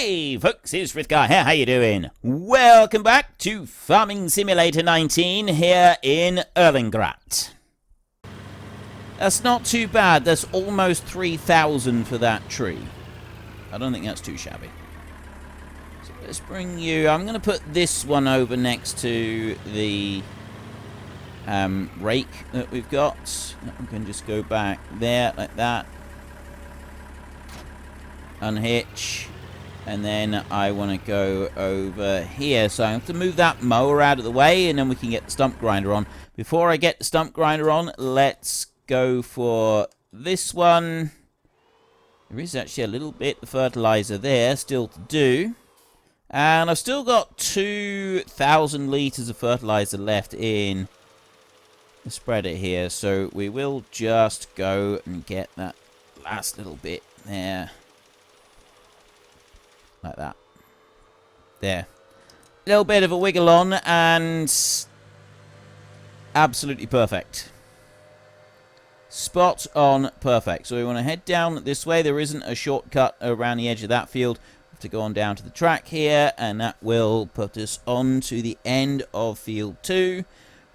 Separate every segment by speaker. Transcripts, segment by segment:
Speaker 1: Hey folks, it's Frithgar here, how you doing? Welcome back to Farming Simulator 19 here in Erlengrat. That's not too bad, that's almost 3,000 for that tree. I don't think that's too shabby. So let's bring you, I'm going to put this one over next to the rake that we've got. We can just go back there like that. Unhitch. And then I want to go over here. So I have to move that mower out of the way, and then we can get the stump grinder on. Before I get the stump grinder on, let's go for this one. There is actually a little bit of fertilizer there still to do. And I've still got 2,000 litres of fertilizer left in the spreader here. So we will just go and get that last little bit there. Like that. There. A little bit of a wiggle on and absolutely perfect. Spot on perfect. So we want to head down this way. There isn't a shortcut around the edge of that field. We have to go on down to the track here, and that will put us on to the end of field 2.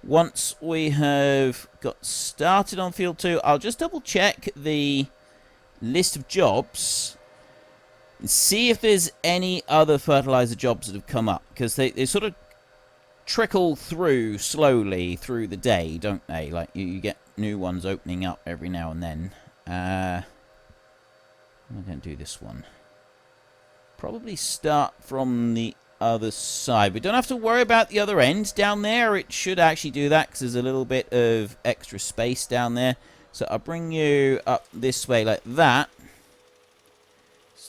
Speaker 1: Once we have got started on field 2, I'll just double check the list of jobs. See if there's any other fertilizer jobs that have come up, because they sort of trickle through slowly through the day, don't they? Like you get new ones opening up every now and then. I'm going to do this one. Probably start from the other side. We don't have to worry about the other end down there. It should actually do that because there's a little bit of extra space down there. So I'll bring you up this way like that.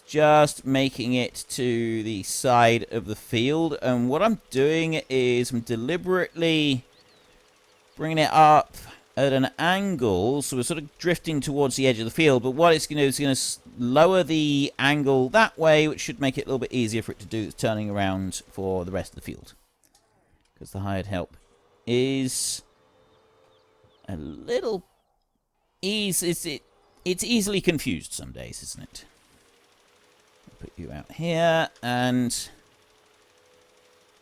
Speaker 1: Just making it to the side of the field, and what I'm doing is I'm deliberately bringing it up at an angle, so we're sort of drifting towards the edge of the field, but what it's going to do is going to lower the angle that way, which should make it a little bit easier for it to do its turning around for the rest of the field, because the hired help is a little it's easily confused some days, isn't it? Put you out here, and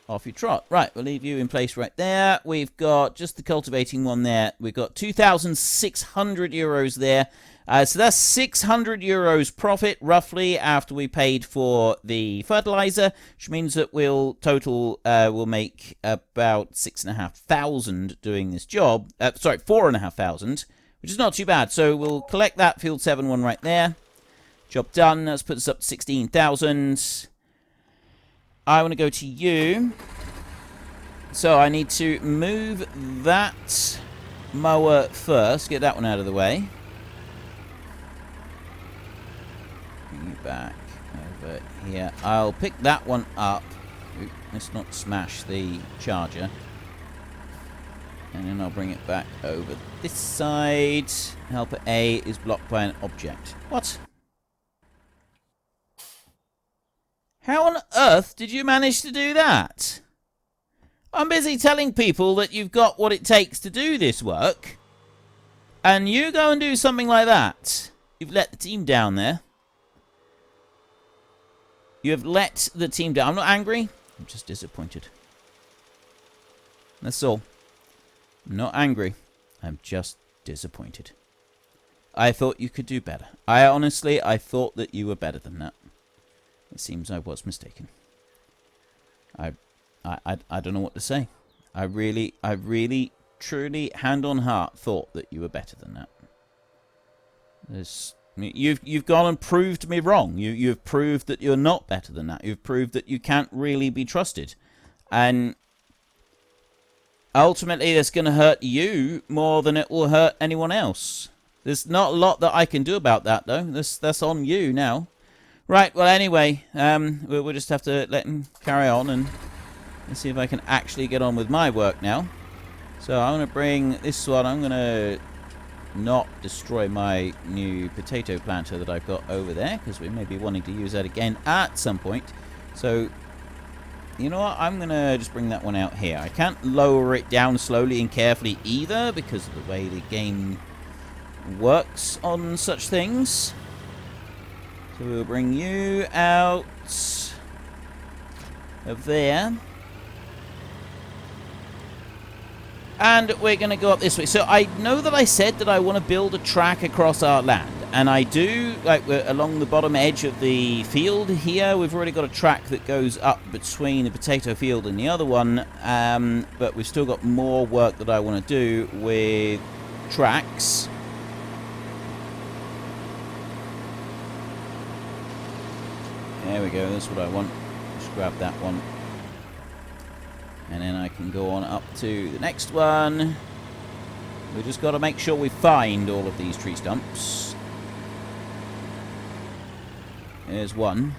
Speaker 1: off you trot. Right, we'll leave you in place right there. We've got just the cultivating one there. We've got 2,600 euros there. So that's 600 euros profit, roughly, after we paid for the fertilizer, which means that we'll make about 6,500 doing this job. Sorry, 4,500, which is not too bad. So we'll collect that field 7 one right there. Job done. Let's put this up to 16,000. I want to go to you. So I need to move that mower first. Get that one out of the way. Bring you back over here. I'll pick that one up. Ooh, let's not smash the charger. And then I'll bring it back over this side. Helper A is blocked by an object. What? How on earth did you manage to do that? I'm busy telling people that you've got what it takes to do this work, and you go and do something like that. You've let the team down there. You have let the team down. I'm not angry. I'm just disappointed. That's all. I'm not angry. I'm just disappointed. I thought you could do better. I thought that you were better than that. It seems I was mistaken. I don't know what to say. I really, truly, hand on heart, thought that you were better than that. You've gone and proved me wrong. You've proved that you're not better than that. You've proved that you can't really be trusted, and ultimately, that's going to hurt you more than it will hurt anyone else. There's not a lot that I can do about that, though. That's on you now. Right, well, anyway, we'll just have to let him carry on, and let's see if I can actually get on with my work now. So I'm going to bring this one. I'm going to not destroy my new potato planter that I've got over there, because we may be wanting to use that again at some point. So, you know what? I'm going to just bring that one out here. I can't lower it down slowly and carefully either, because of the way the game works on such things. So we'll bring you out of there. And we're going to go up this way. So I know that I said that I want to build a track across our land. And I do, like, along the bottom edge of the field here, we've already got a track that goes up between the potato field and the other one. But we've still got more work that I want to do with tracks. There we go, that's what I want. Just grab that one. And then I can go on up to the next one. We've just got to make sure we find all of these tree stumps. There's one.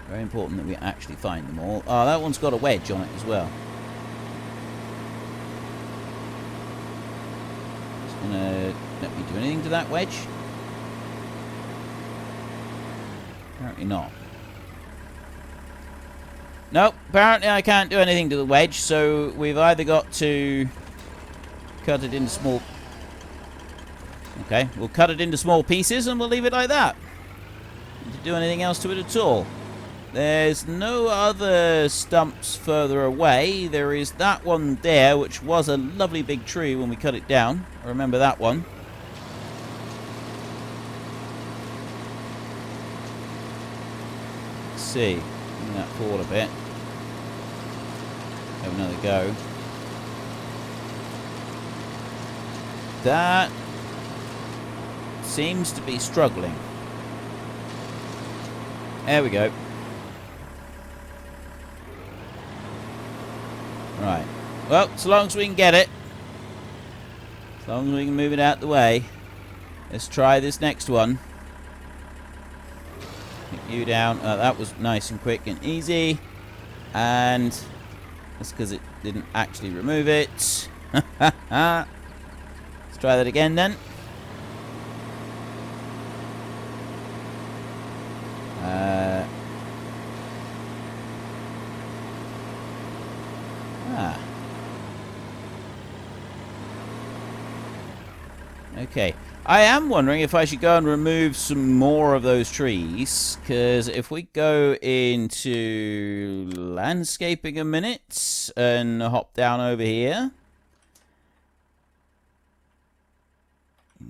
Speaker 1: Very important that we actually find them all. Oh, that one's got a wedge on it as well. It's going to let me do anything to that wedge. Apparently not. Nope, apparently I can't do anything to the wedge, so we've either got to cut it into small... Okay, we'll cut it into small pieces and we'll leave it like that. Not to do anything else to it at all. There's no other stumps further away. There is that one there, which was a lovely big tree when we cut it down. I remember that one. Let's see. Bring that forward a bit. Have another go. That seems to be struggling. There we go. Right. Well, so long as we can get it. As long as we can move it out the way. Let's try this next one. Get you down. That was nice and quick and easy. And that's because it didn't actually remove it. Let's try that again then. Okay. I am wondering if I should go and remove some more of those trees, because if we go into landscaping a minute and hop down over here.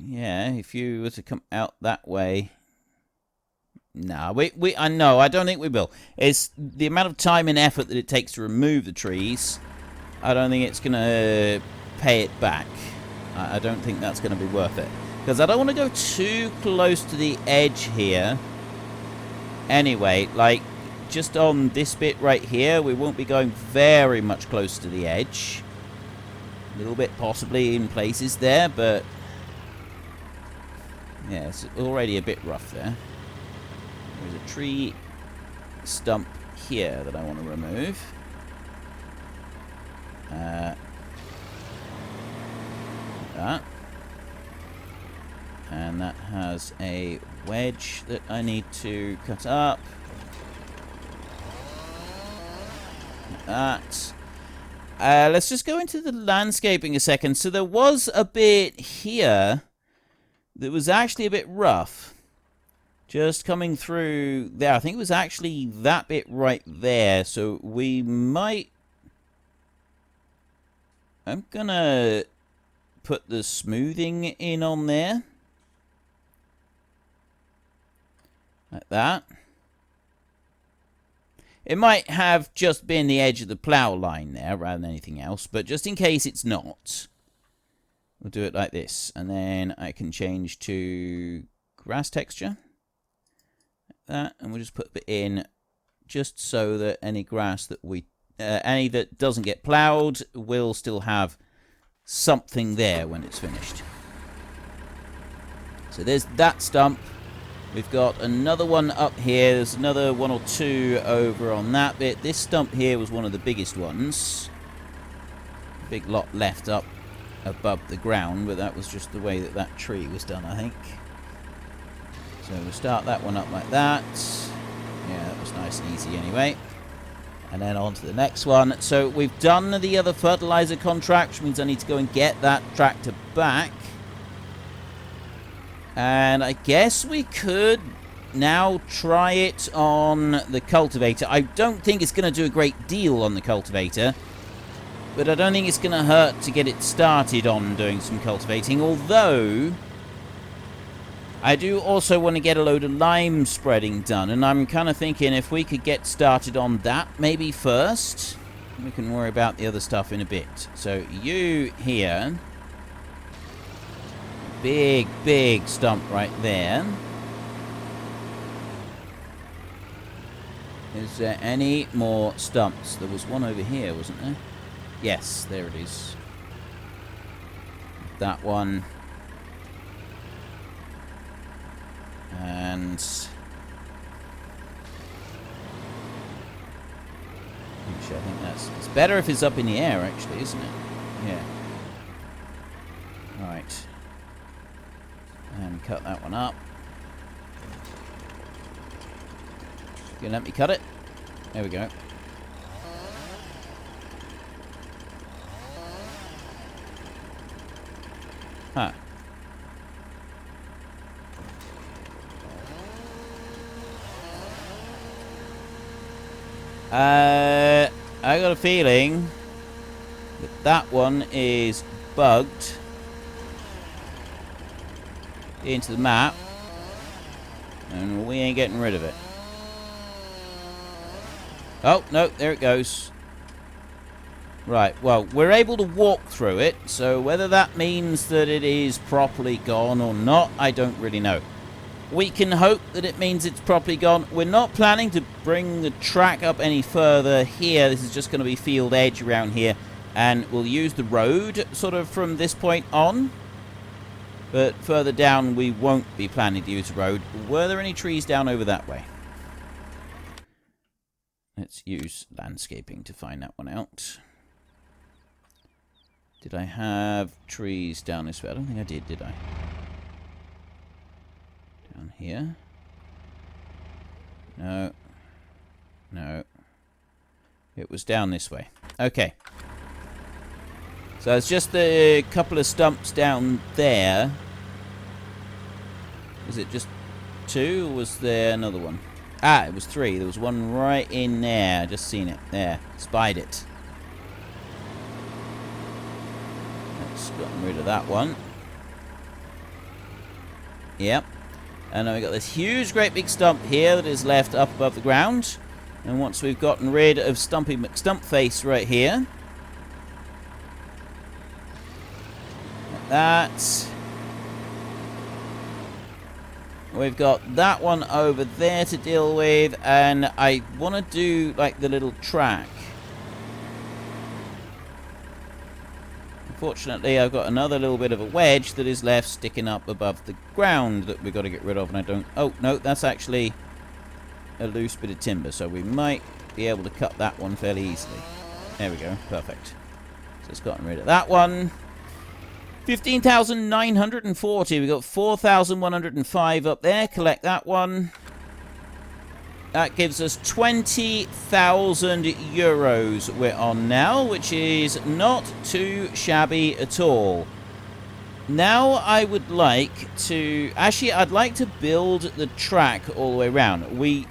Speaker 1: Yeah, if you were to come out that way. No, I know, I don't think we will. It's the amount of time and effort that it takes to remove the trees. I don't think it's going to pay it back. I don't think that's going to be worth it. Because I don't want to go too close to the edge here. Anyway, like, just on this bit right here, we won't be going very much close to the edge. A little bit possibly in places there, but... yeah, it's already a bit rough there. There's a tree stump here that I want to remove. That. And that has a wedge that I need to cut up. Like that. Let's just go into the landscaping a second. So there was a bit here that was actually a bit rough. Just coming through there. I think it was actually that bit right there. So we might... I'm gonna put the smoothing in on there. Like that. It might have just been the edge of the plough line there rather than anything else. But just in case it's not, we'll do it like this. And then I can change to grass texture. Like that. And we'll just put it in just so that any grass that we... any that doesn't get ploughed will still have something there when it's finished. So there's that stump. We've got another one up here. There's another one or two over on that bit. This stump here was one of the biggest ones. Big lot left up above the ground, but that was just the way that that tree was done, I think. So we'll start that one up like that. Yeah, that was nice and easy anyway. And then on to the next one. So we've done the other fertilizer contract, which means I need to go and get that tractor back. And I guess we could now try it on the cultivator. I don't think it's going to do a great deal on the cultivator, but I don't think it's going to hurt to get it started on doing some cultivating, although I do also want to get a load of lime spreading done, and I'm kind of thinking if we could get started on that maybe first, we can worry about the other stuff in a bit. So you here, big stump right there. Is there any more stumps? There was one over here, wasn't there? Yes, there it is. That one. And actually, I think it's better if it's up in the air, actually, isn't it? Yeah. Alright. And cut that one up. You gonna let me cut it? There we go. Huh. I got a feeling that that one is bugged into the map, and we ain't getting rid of it. Oh, no, there it goes. Right, well, we're able to walk through it, so whether that means that it is properly gone or not, I don't really know. We can hope that it means it's properly gone. We're not planning to bring the track up any further here. This is just going to be field edge around here, and we'll use the road sort of from this point on. But further down, we won't be planning to use the road. Were there any trees down over that way? Let's use landscaping to find that one out. Did I have trees down this way? I don't think I did I? Down here? No. No. It was down this way. Okay. So it's just a couple of stumps down there. Was it just two, or was there another one? Ah, it was three. There was one right in there. Just seen it. There. Spied it. Let's gotten rid of that one. Yep. And then we've got this huge, great big stump here that is left up above the ground. And once we've gotten rid of Stumpy McStumpface right here, like that. We've got that one over there to deal with, and I want to do like the little track. Unfortunately, I've got another little bit of a wedge that is left sticking up above the ground that we've got to get rid of, and I don't... Oh, no, that's actually a loose bit of timber, so we might be able to cut that one fairly easily. There we go, perfect. So it's gotten rid of that one. 15,940. We've got 4,105 up there. Collect that one. That gives us 20,000 euros we're on now, which is not too shabby at all. Now I would like to... Actually, I'd like to build the track all the way around. We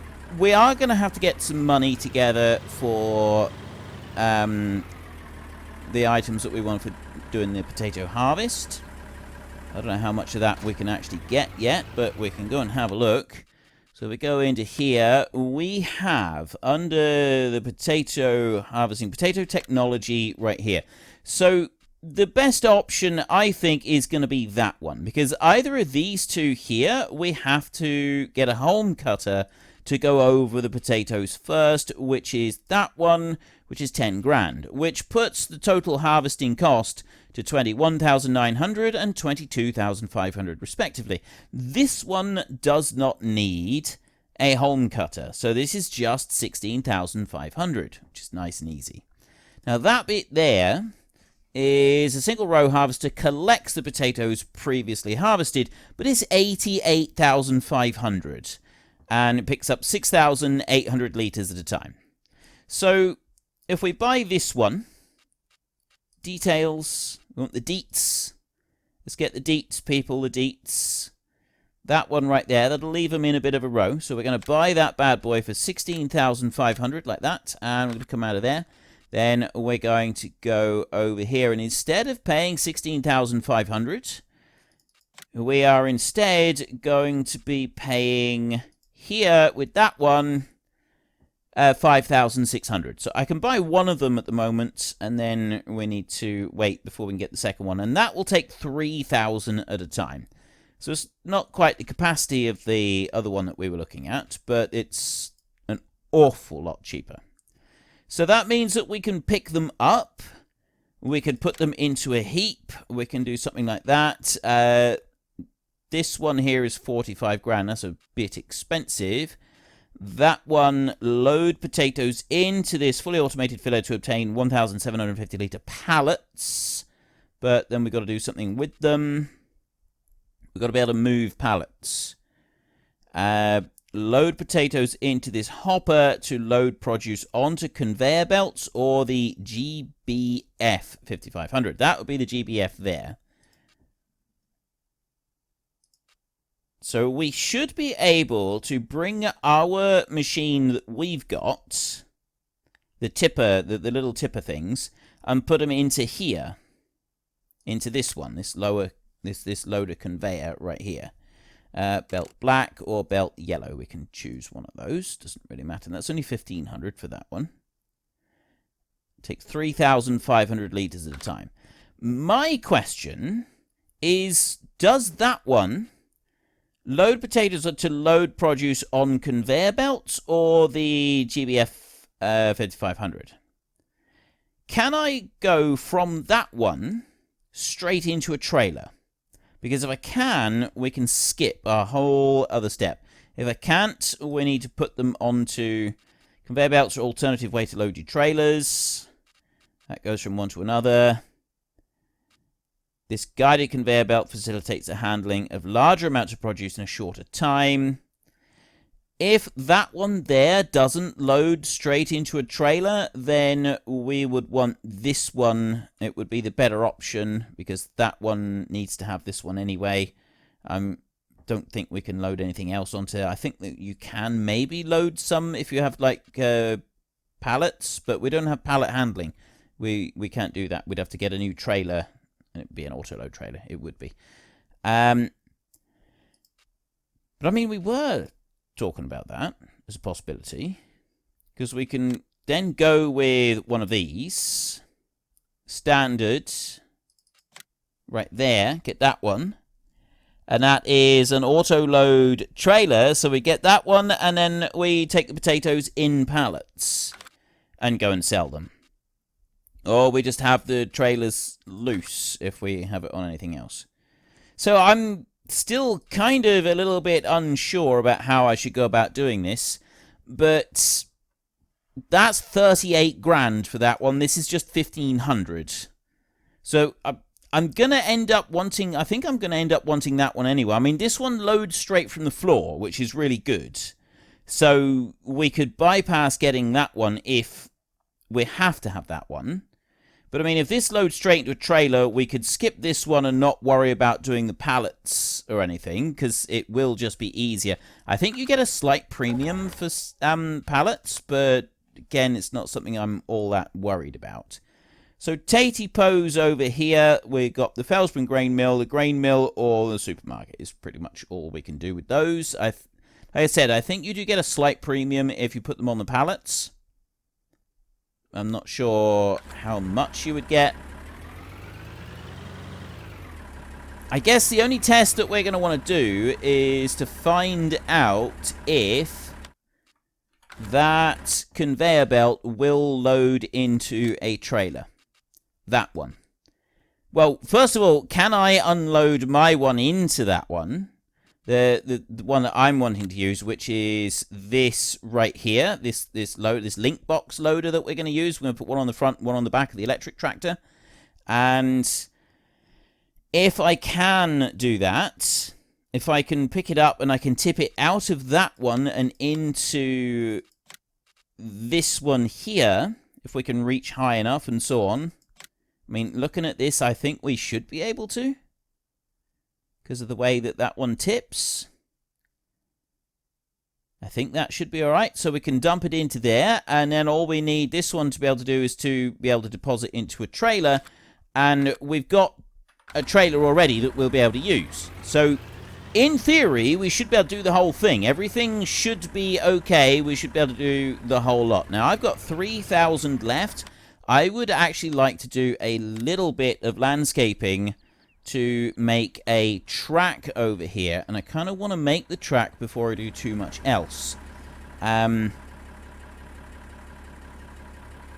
Speaker 1: are going to have to get some money together for the items that we want for doing the potato harvest. I don't know how much of that we can actually get yet, but we can go and have a look. So we go into here, we have under the potato harvesting, potato technology right here. So the best option I think is going to be that one, because either of these two here, we have to get a home cutter to go over the potatoes first, which is that one, which is 10 grand, which puts the total harvesting cost to 21,900 and 22,500 respectively. This one does not need a home cutter, so this is just 16,500, which is nice and easy. Now that bit there is a single row harvester, collects the potatoes previously harvested, but it's 88,500, and it picks up 6,800 litres at a time. So if we buy this one, details, we want the deets. Let's get the deets, people, the deets. that one right there. That'll leave them in a bit of a row. So we're going to buy that bad boy for 16,500 like that. And we're going to come out of there. Then we're going to go over here. And instead of paying 16,500, we are instead going to be paying here with that one 5,600. So I can buy one of them at the moment, and then we need to wait before we can get the second one. And that will take 3,000 at a time. So it's not quite the capacity of the other one that we were looking at, but it's an awful lot cheaper. So that means that we can pick them up. We can put them into a heap. We can do something like that. This one here is 45 grand. That's a bit expensive. That one, load potatoes into this fully automated filler to obtain 1,750 litre pallets. But then we've got to do something with them. We've got to be able to move pallets. Load potatoes into this hopper to load produce onto conveyor belts or the GBF 5500. That would be the GBF there. So we should be able to bring our machine that we've got, the tipper, the little tipper things, and put them into here, into this one, this loader conveyor right here. Belt black or belt yellow. We can choose one of those. Doesn't really matter. And that's only 1,500 for that one. Take 3,500 litres at a time. My question is, does that one load potatoes to load produce on conveyor belts or the GBF 5500? Can I go from that one straight into a trailer? Because if I can, we can skip a whole other step. If I can't, we need to put them onto conveyor belts or alternative way to load your trailers. That goes from one to another. This guided conveyor belt facilitates the handling of larger amounts of produce in a shorter time. If that one there doesn't load straight into a trailer, then we would want this one. It would be the better option because that one needs to have this one anyway. Don't think we can load anything else onto it. I think that you can maybe load some if you have like pallets, but we don't have pallet handling. We can't do that. We'd have to get a new trailer, and it'd be an autoload trailer. It would be. But I mean, we were talking about that as a possibility, because we can then go with one of these standard right there, get that one, and that is an auto load trailer. So we get that one, and then we take the potatoes in pallets and go and sell them, or we just have the trailers loose if we have it on anything else. So I'm still kind of a little bit unsure about how I should go about doing this, but that's 38 grand for that one. This is just 1,500. So I'm going to end up wanting, I think I'm going to end up wanting that one anyway. I mean, this one loads straight from the floor, which is really good. So we could bypass getting that one if we have to have that one. But I mean, if this loads straight into a trailer, we could skip this one and not worry about doing the pallets or anything, because it will just be easier. I think you get a slight premium for pallets, but again, it's not something I'm all that worried about. So Tatey Pose over here, we've got the Fellsman grain mill, the grain mill, or the supermarket is pretty much all we can do with those. Like I said, I think you do get a slight premium if you put them on the pallets. I'm not sure how much you would get. I guess the only test that we're going to want to do is to find out if that conveyor belt will load into a trailer. That one. Well, first of all, can I unload my one into that one? The one that I'm wanting to use, which is this right here, this link box loader that we're going to use. We're going to put one on the front, one on the back of the electric tractor. And if I can do that, if I can pick it up and I can tip it out of that one and into this one here, if we can reach high enough and so on. I mean, looking at this, I think we should be able to, because of the way that that one tips. I think that should be alright. So we can dump it into there, and then all we need this one to be able to do is to be able to deposit into a trailer, and we've got a trailer already that we'll be able to use. So in theory, we should be able to do the whole thing. Everything should be okay. We should be able to do the whole lot. Now, I've got 3,000 left. I would actually like to do a little bit of landscaping to make a track over here, and I kind of want to make the track before I do too much else.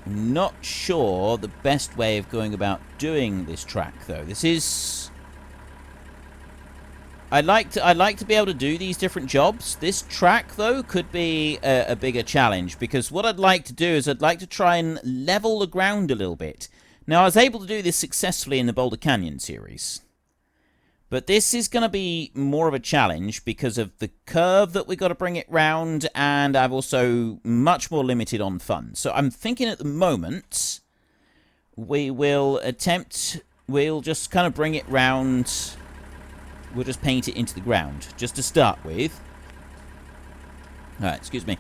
Speaker 1: Not sure the best way of going about doing this track, though. This is... I'd like to be able to do these different jobs. This track, though, could be a bigger challenge, because what I'd like to do is I'd like to try and level the ground a little bit. Now, I was able to do this successfully in the Boulder Canyon series, but this is going to be more of a challenge because of the curve that we got to bring it round, and I'm also much more limited on funds. So I'm thinking at the moment we will we'll just kind of bring it round. We'll just paint it into the ground, just to start with. Alright, excuse me.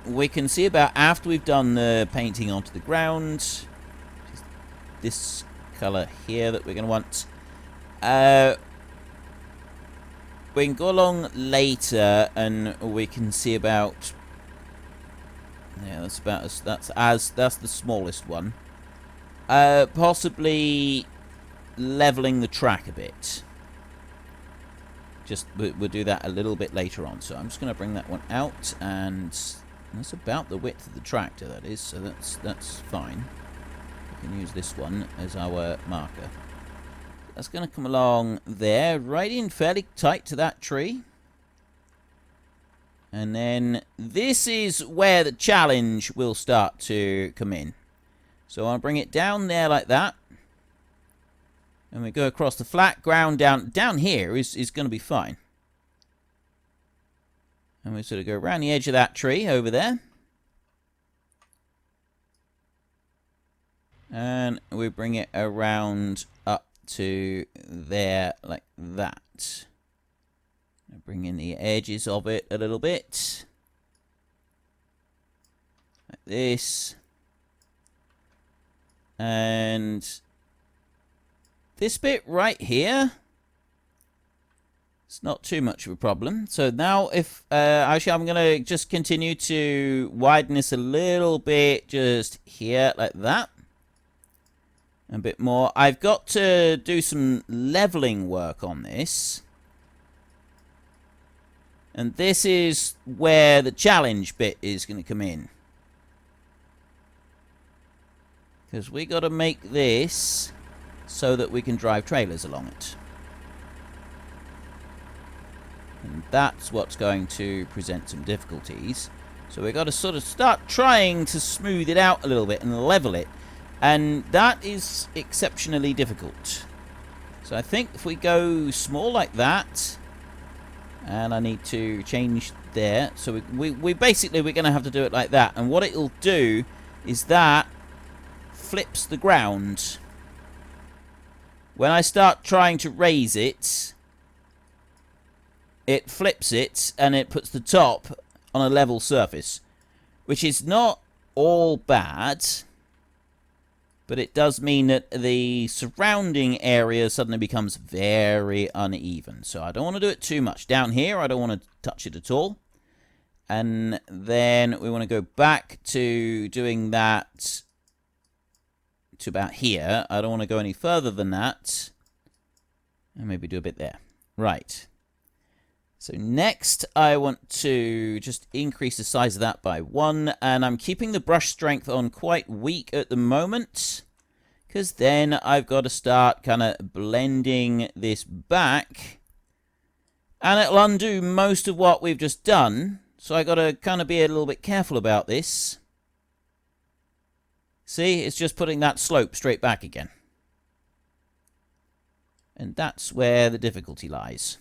Speaker 1: We can see about after we've done the painting onto the ground. This colour here that we're going to want. We can go along later and we can see about... Yeah, that's about as that's the smallest one. Possibly levelling the track a bit. We'll do that a little bit later on. So I'm just going to bring that one out, and that's about the width of the tractor, that is. So that's fine. We can use this one as our marker. That's going to come along there, right in fairly tight to that tree. And then this is where the challenge will start to come in. So I'll bring it down there like that. And we go across the flat ground down here is going to be fine. And we sort of go around the edge of that tree over there. And we bring it around up to there like that. Bring in the edges of it a little bit. Like this. And this bit right here, it's not too much of a problem. So now if, actually I'm going to just continue to widen this a little bit, just here like that. A bit more. I've got to do some leveling work on this. And this is where the challenge bit is going to come in. Because we got to make this so that we can drive trailers along it. And that's what's going to present some difficulties. So we've got to sort of start trying to smooth it out a little bit and level it. And that is exceptionally difficult. So I think if we go small like that, and I need to change there. So we basically, we're going to have to do it like that. And what it'll do is that flips the ground. When I start trying to raise it, it flips it and it puts the top on a level surface, which is not all bad. But it does mean that the surrounding area suddenly becomes very uneven. So I don't want to do it too much. Down here, I don't want to touch it at all. And then we want to go back to doing that to about here. I don't want to go any further than that. And maybe do a bit there. Right. So next, I want to just increase the size of that by 1. And I'm keeping the brush strength on quite weak at the moment. Because then I've got to start kind of blending this back. And it'll undo most of what we've just done. So I've got to kind of be a little bit careful about this. See, it's just putting that slope straight back again. And that's where the difficulty lies.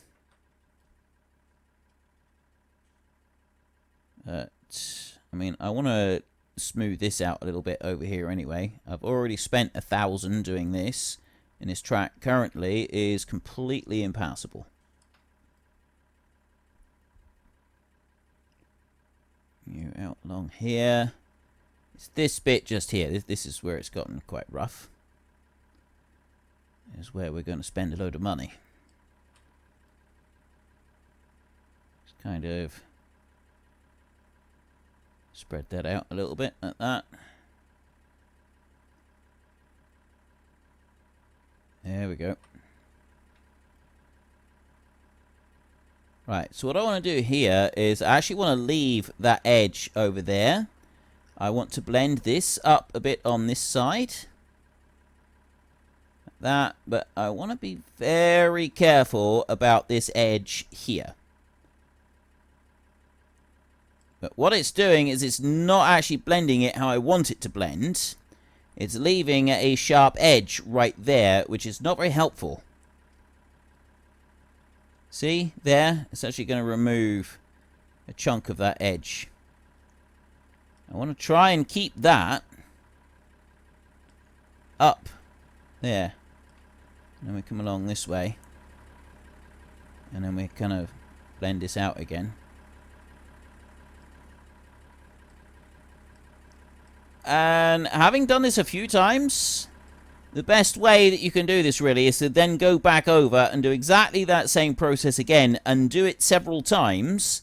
Speaker 1: I mean, I want to smooth this out a little bit over here anyway. I've already spent 1,000 doing this, and this track currently is completely impassable. You out along here. It's this bit just here. This is where it's gotten quite rough. Is where we're going to spend a load of money. Just kind of spread that out a little bit like that. There we go. Right, so what I want to do here is I actually want to leave that edge over there. I want to blend this up a bit on this side. Like that, but I want to be very careful about this edge here. But what it's doing is it's not actually blending it how I want it to blend. It's leaving a sharp edge right there, which is not very helpful. See, there? It's actually going to remove a chunk of that edge. I want to try and keep that up there. And then we come along this way. And then we kind of blend this out again. And having done this a few times, the best way that you can do this really is to then go back over and do exactly that same process again and do it several times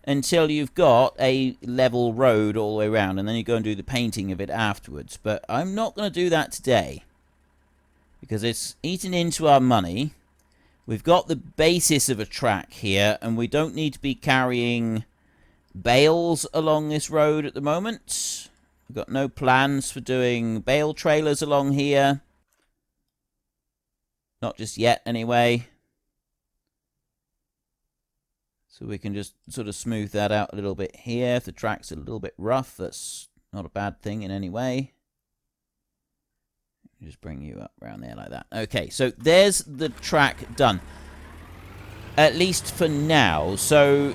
Speaker 1: until you've got a level road all the way around, and then you go and do the painting of it afterwards. But I'm not going to do that today because it's eaten into our money. We've got the basis of a track here, and we don't need to be carrying bales along this road at the moment. We've got no plans for doing bale trailers along here. Not just yet, anyway. So we can just sort of smooth that out a little bit here. If the track's a little bit rough, that's not a bad thing in any way. Just bring you up around there like that. Okay, so there's the track done. At least for now. So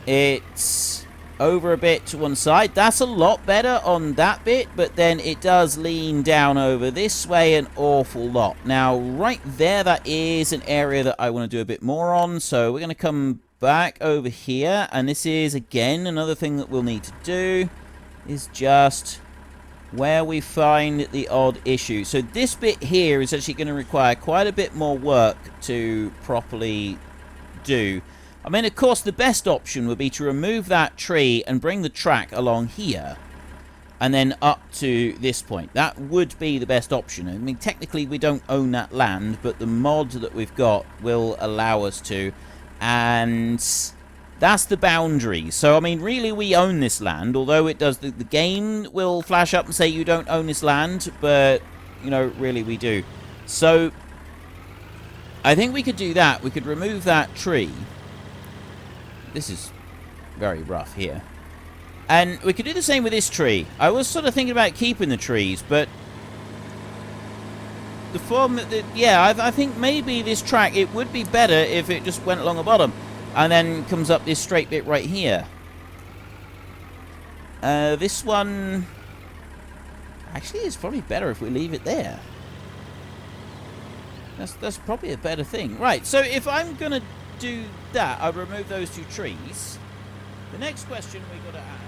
Speaker 1: it's over a bit to one side. That's a lot better on that bit, but then it does lean down over this way an awful lot. Now, right there, that is an area that I want to do a bit more on, so we're going to come back over here, and this is, again, another thing that we'll need to do, is just where we find the odd issue. So this bit here is actually going to require quite a bit more work to properly do. I mean, of course, the best option would be to remove that tree and bring the track along here and then up to this point. That would be the best option. I mean, technically, we don't own that land, but the mod that we've got will allow us to, and that's the boundary. So, I mean, really, we own this land, although it does, the game will flash up and say you don't own this land, but, you know, really, we do. So, I think we could do that. We could remove that tree. This is very rough here. And we could do the same with this tree. I was sort of thinking about keeping the trees, but the form that, yeah, I think maybe this track, it would be better if it just went along the bottom and then comes up this straight bit right here. This one, actually, it's probably better if we leave it there. That's probably a better thing. Right, so if I'm going to do that, I'll remove those two trees. The next question we got to ask.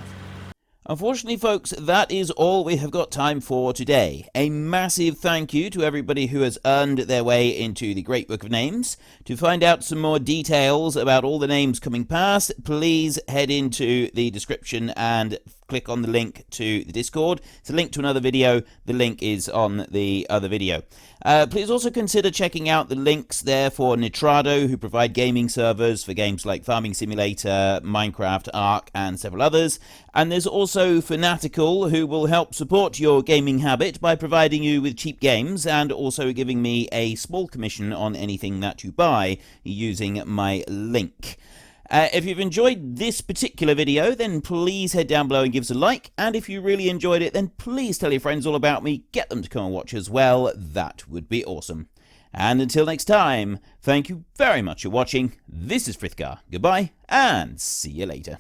Speaker 1: Unfortunately, folks, that is all we have got time for today. A massive thank you to everybody who has earned their way into the Great Book of Names. To find out some more details about all the names coming past, please head into the description and click on the link to the Discord. It's a link to another video. The link is on the other video. Please also consider checking out the links there for Nitrado, who provide gaming servers for games like Farming Simulator, Minecraft, Ark, and several others. And there's also Fanatical, who will help support your gaming habit by providing you with cheap games and also giving me a small commission on anything that you buy using my link. If you've enjoyed this particular video, then please head down below and give us a like. And if you really enjoyed it, then please tell your friends all about me. Get them to come and watch as well. That would be awesome. And until next time, thank you very much for watching. This is Frithgar. Goodbye, and see you later.